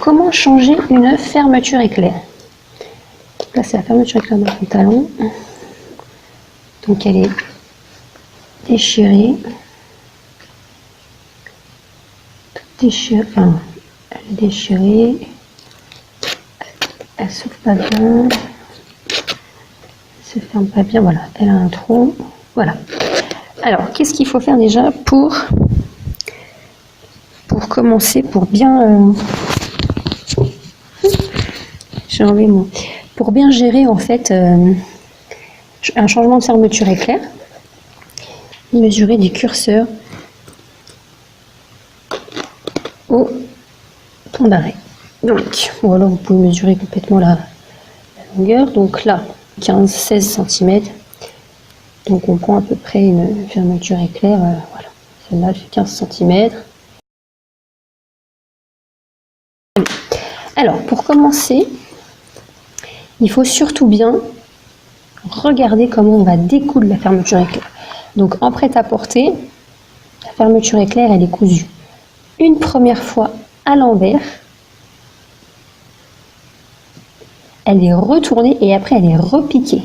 comment changer une fermeture éclair? Là, c'est la fermeture éclair de pantalon. Donc, elle est déchirée. Déchirée. Enfin, elle est déchirée. Elle s'ouvre pas bien. Elle se ferme pas bien. Voilà, elle a un trou. Voilà. Alors, qu'est-ce qu'il faut faire déjà pour commencer, pour bien... j'ai enlevé mon... Pour bien gérer, en fait, un changement de fermeture éclair, mesurer du curseur au point d'arrêt. Donc, ou alors vous pouvez mesurer complètement la longueur. Donc là, 15-16 cm. Donc on prend à peu près une fermeture éclair. Voilà. Celle-là fait 15 cm. Alors, pour commencer, il faut surtout bien regarder comment on va découdre la fermeture éclair. Donc en prêt-à-porter, la fermeture éclair, elle est cousue une première fois à l'envers. Elle est retournée et après elle est repiquée.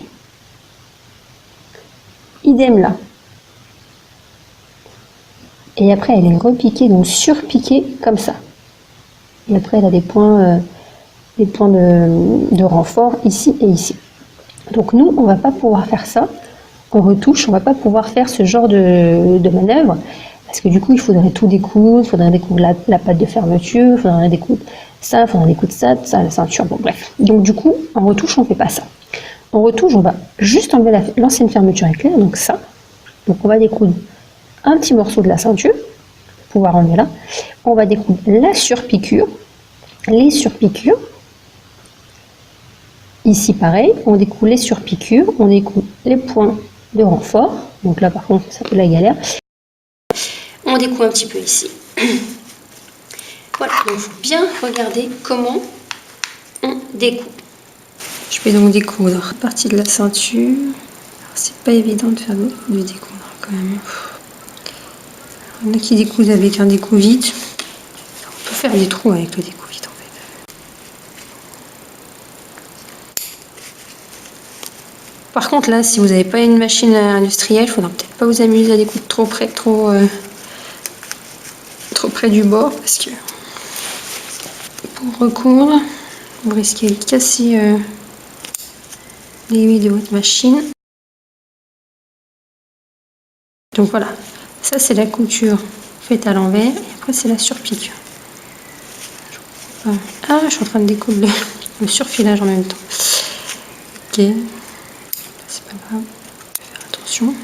Idem là. Et après elle est repiquée, donc surpiquée comme ça. Et après elle a des points de renfort ici et ici. Donc nous, on va pas pouvoir faire ça en retouche, on va pas pouvoir faire ce genre de manœuvre, parce que du coup il faudrait tout découdre, il faudrait découdre la patte de fermeture, il faudrait découdre ça, il faudrait découdre ça, la ceinture, bon bref. Donc du coup, en retouche, on fait pas ça. En retouche, on va juste enlever l'ancienne fermeture éclair, donc ça. Donc on va découdre un petit morceau de la ceinture, pour pouvoir enlever là. On va découdre la surpiqûre, les surpiqûres. Ici pareil, on découle les surpiqûres, on découle les points de renfort. Donc là par contre, c'est un peu la galère. On découle un petit peu ici. Voilà, donc il faut bien regarder comment on découpe. Je vais donc découdre une partie de la ceinture. C'est pas évident de faire de découdre quand même. Il y en a qui découdent avec un découpe-vite. On peut faire des trous avec le découpe-vite en fait. Par contre là, si vous n'avez pas une machine industrielle, il faudra peut-être pas vous amuser à découdre trop près du bord, parce que pour recoudre, vous risquez de casser l'aiguille de votre machine. Donc voilà, ça c'est la couture faite à l'envers, et après c'est la surpiqûre. Ah, je suis en train de découdre le surfilage en même temps. Ok, c'est pas grave, faire attention.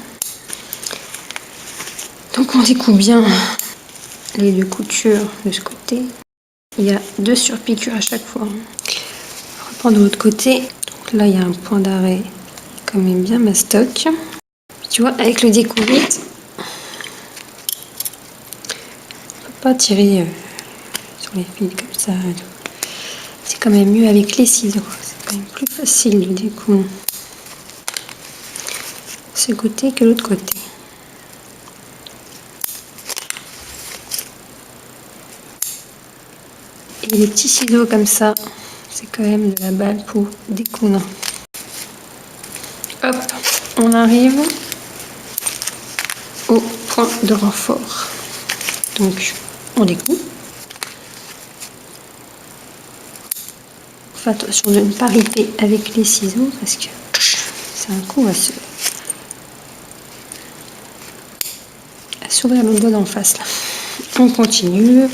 Donc on découpe bien les deux coutures de ce côté. Il y a deux surpiqûres à chaque fois. On reprend de l'autre côté. Donc là il y a un point d'arrêt quand même bien mastoc. Tu vois, avec le découpe-vite, on peut pas tirer sur les fils comme ça. C'est quand même mieux avec les ciseaux. C'est quand même plus facile de découdre ce côté que l'autre côté. Et les petits ciseaux comme ça, c'est quand même de la balle pour découdre. Hop, on arrive au point de renfort. Donc, on découpe. Faites attention de ne pas riper avec les ciseaux parce que c'est un coup à s'ouvrir le doigt d'en face là. On continue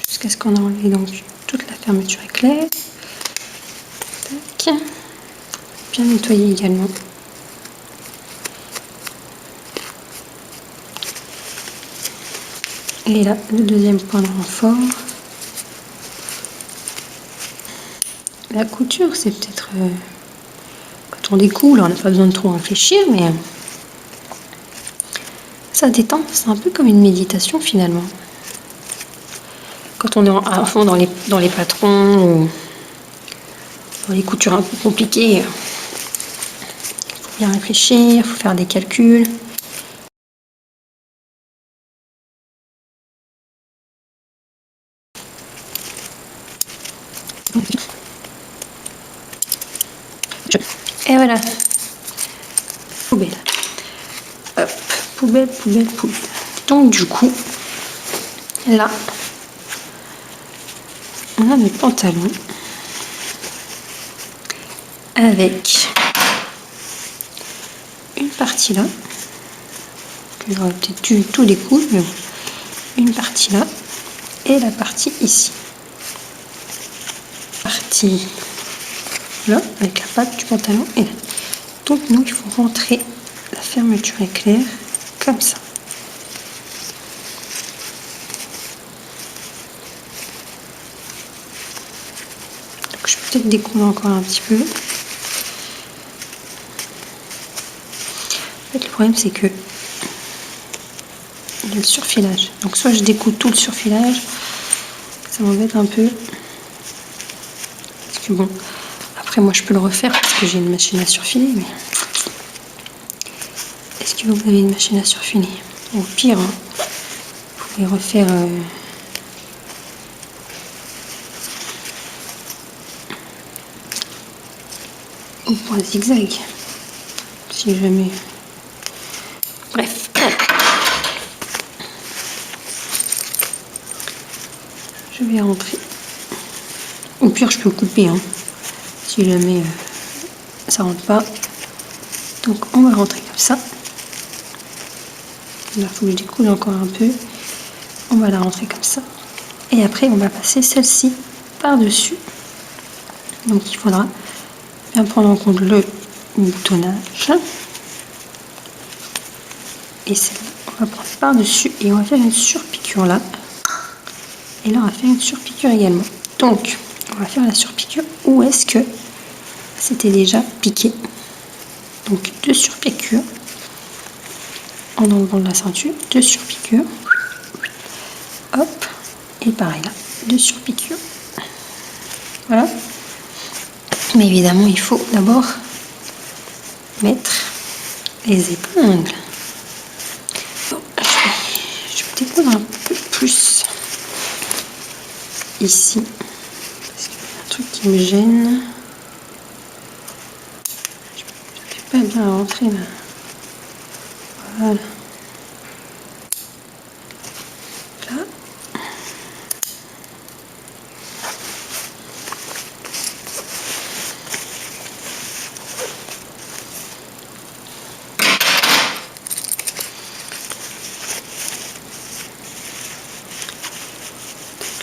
jusqu'à ce qu'on a enlevé donc toute la fermeture éclair. Tac. Bien nettoyer également. Et là, le deuxième point de renfort. La couture, c'est peut-être... quand on découle, on n'a pas besoin de trop réfléchir, mais... ça détend, c'est un peu comme une méditation finalement. Quand on est à fond dans les patrons ou dans les coutures un peu compliquées, il faut bien réfléchir, il faut faire des calculs. Et voilà. Poubelle. Hop, poubelle, poubelle, poubelle. Donc du coup, là, on a notre pantalon avec une partie là, que j'aurais peut-être dû tout découdre, mais bon, une partie là, et la partie ici. Partie là, avec la patte du pantalon, et là. Donc nous, il faut rentrer la fermeture éclair comme ça. Donc, je peux peut-être découdre encore un petit peu. En fait, le problème, c'est que il y a le surfilage. Donc soit je découpe tout le surfilage, ça m'embête un peu. Parce que bon, après moi je peux le refaire parce que j'ai une machine à surfiler, mais est-ce que vous avez une machine à surfiler? Au pire, hein, vous pouvez refaire au point zigzag, si jamais. Bref. Je vais rentrer. Au pire, je peux couper, hein, si jamais ça rentre pas. Donc, on va rentrer comme ça. Là, il faut que je découle encore un peu. On va la rentrer comme ça. Et après, on va passer celle-ci par-dessus. Donc, il faudra bien prendre en compte le boutonnage. Et celle-là, on va prendre par-dessus et on va faire une surpiqûre là. Et là, on va faire une surpiqûre également. Donc, on va faire la surpiqûre où est-ce que c'était déjà piqué. Donc, 2 surpiqûres en enlevant de la ceinture, 2 surpiqûres. Hop, et pareil là, 2 surpiqûres. Voilà. Mais évidemment, il faut d'abord mettre les épingles. Bon, je vais découdre un peu plus ici. Parce qu'il y a un truc qui me gêne. Je n'arrive pas bien à rentrer là. Voilà. Là.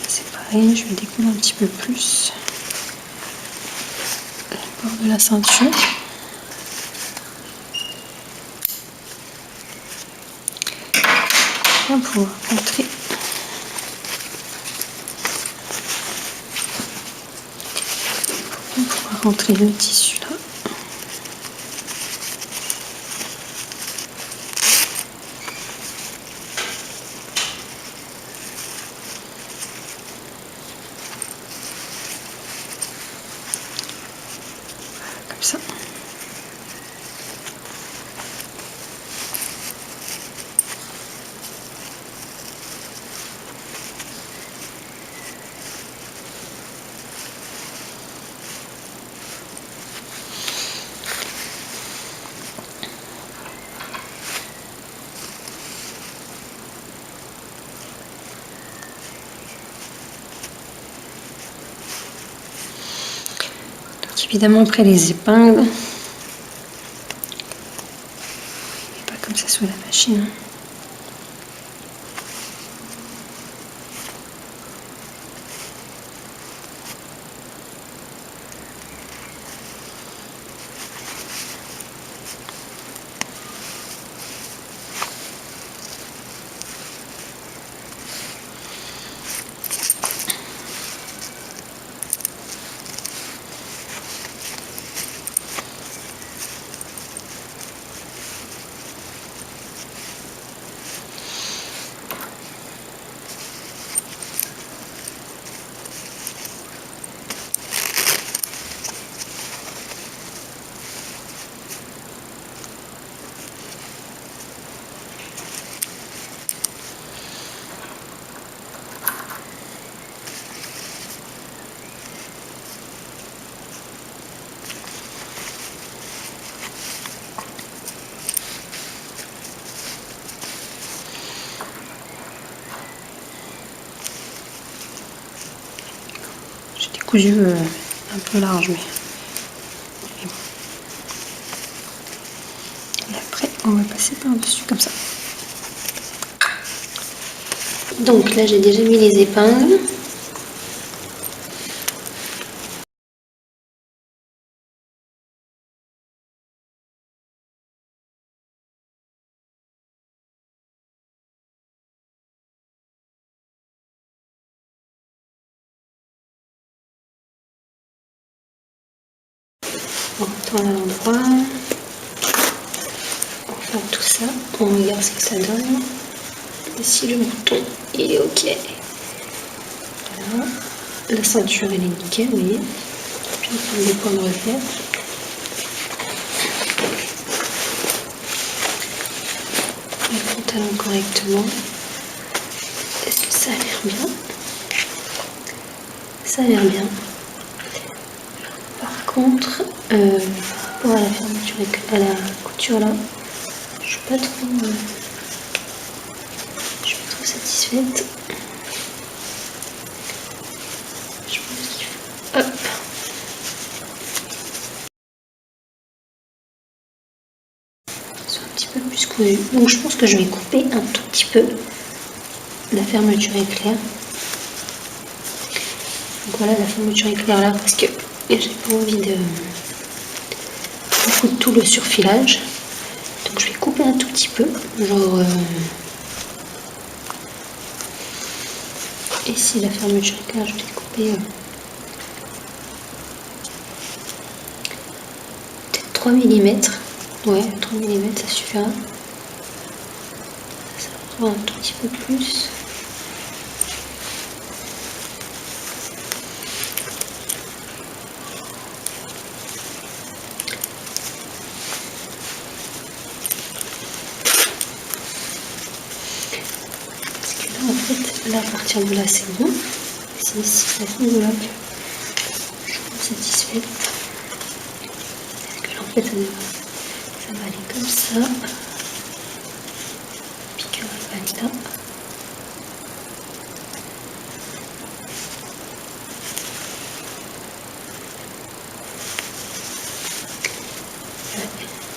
C'est pareil, je vais décoller un petit peu plus le bord de la ceinture. Pour pouvoir rentrer le tissu là. Comme ça. Évidemment, après les épingles, pas comme ça sous la machine. J'ai décousu un peu large, mais bon. Et après, on va passer par-dessus comme ça. Donc là, j'ai déjà mis les épingles. On retourne à l'endroit. On fait tout ça. On regarde ce que ça donne. Et si le bouton il est ok. Voilà. La ceinture elle est nickel, vous voyez. Puis on prend des points de repère. Le pantalon correctement. Est-ce que ça a l'air bien? Ça a l'air bien. Par contre, par rapport à la fermeture et à la couture là, je suis pas trop satisfaite. Je pense qu'il faut... Hop. Soit un petit peu plus cousu. Donc je pense que je vais couper un tout petit peu. La fermeture éclair. Donc voilà la fermeture éclair là parce que j'ai pas envie de tout le surfilage. Donc je vais couper un tout petit peu. Genre ici la fermeture éclair, je vais couper peut-être 3 mm. Ouais, 3 mm ça suffira. Ça va un tout petit peu plus. En fait, là, à partir de là, c'est bon. C'est ici, à ce niveau-là que je suis satisfaite. Parce que là, en fait, ça va aller comme ça. Piqueur, elle va aller là.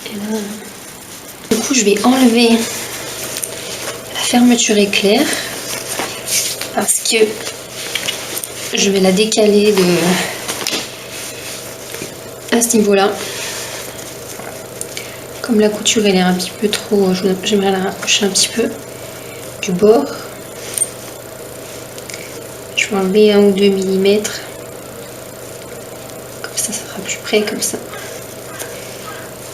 Et là, du coup, je vais enlever la fermeture éclair. Parce que je vais la décaler à ce niveau-là. Comme la couture elle est un petit peu trop, j'aimerais la rapprocher un petit peu du bord. Je vais enlever 1 ou 2 mm. Comme ça sera plus près comme ça.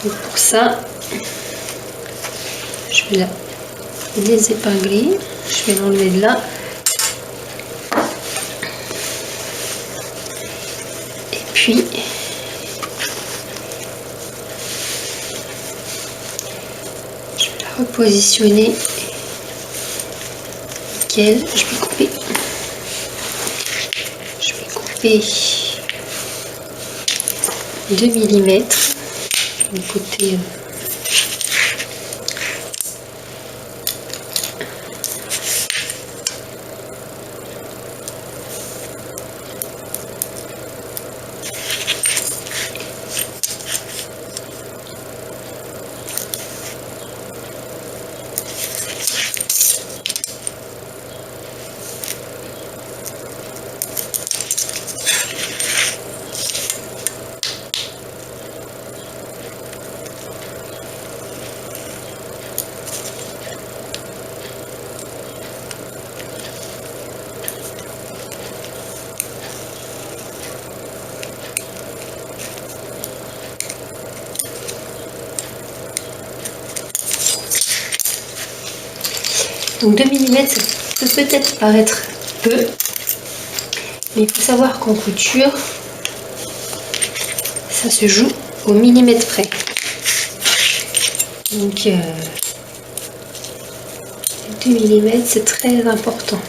Donc pour ça, je vais la désépingler. Je vais l'enlever de là. Puis je vais la repositionner. Nickel. Je vais couper. Je vais couper 2 mm du côté donc 2 mm, ça peut peut-être paraître peu, mais il faut savoir qu'en couture, ça se joue au millimètre près. Donc 2 mm, c'est très important.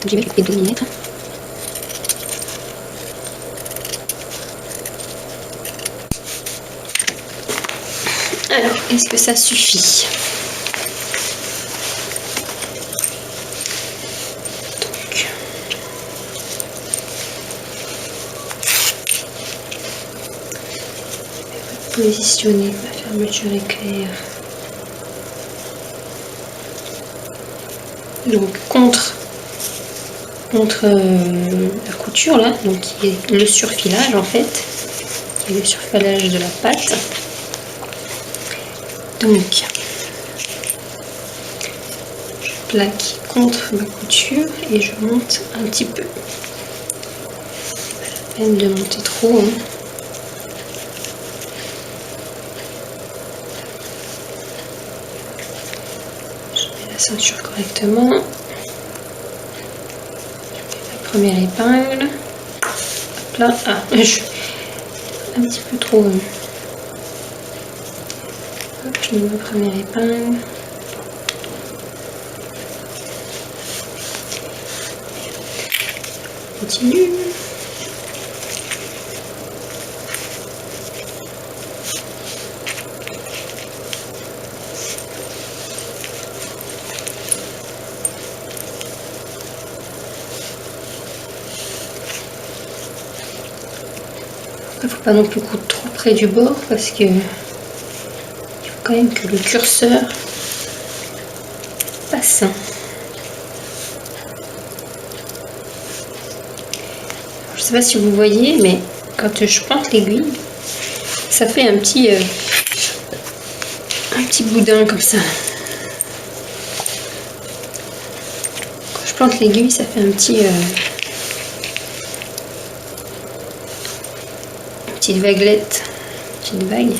Donc je vais couper 2 mm. Alors, est-ce que ça suffit? positionner ma fermeture éclair. Donc contre la couture là, donc qui est le surfilage en fait, qui est le surfilage de la pâte. Donc je plaque contre ma couture et je monte un petit peu. Pas la peine de monter trop. Hein. Je mets la ceinture correctement. Première épingle, hop là, ah, je suis un petit peu trop, hop, je mets ma première épingle, continue, il ne faut pas non plus coudre trop près du bord parce que il faut quand même que le curseur passe. Je ne sais pas si vous voyez, mais quand je plante l'aiguille, ça fait un petit boudin comme ça. Quand je plante l'aiguille, ça fait un petit petite vaguelette, petite vague.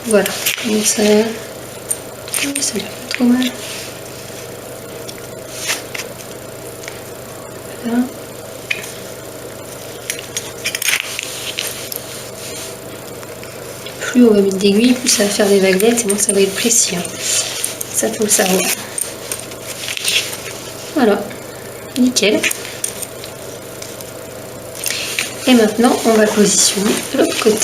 Voilà, donc ça a l'air pas trop mal. Voilà. Plus on va mettre d'aiguilles, plus ça va faire des vaguelettes et moi ça va être précis. Hein. Ça faut le savoir. Voilà, nickel. Et maintenant, on va positionner l'autre côté.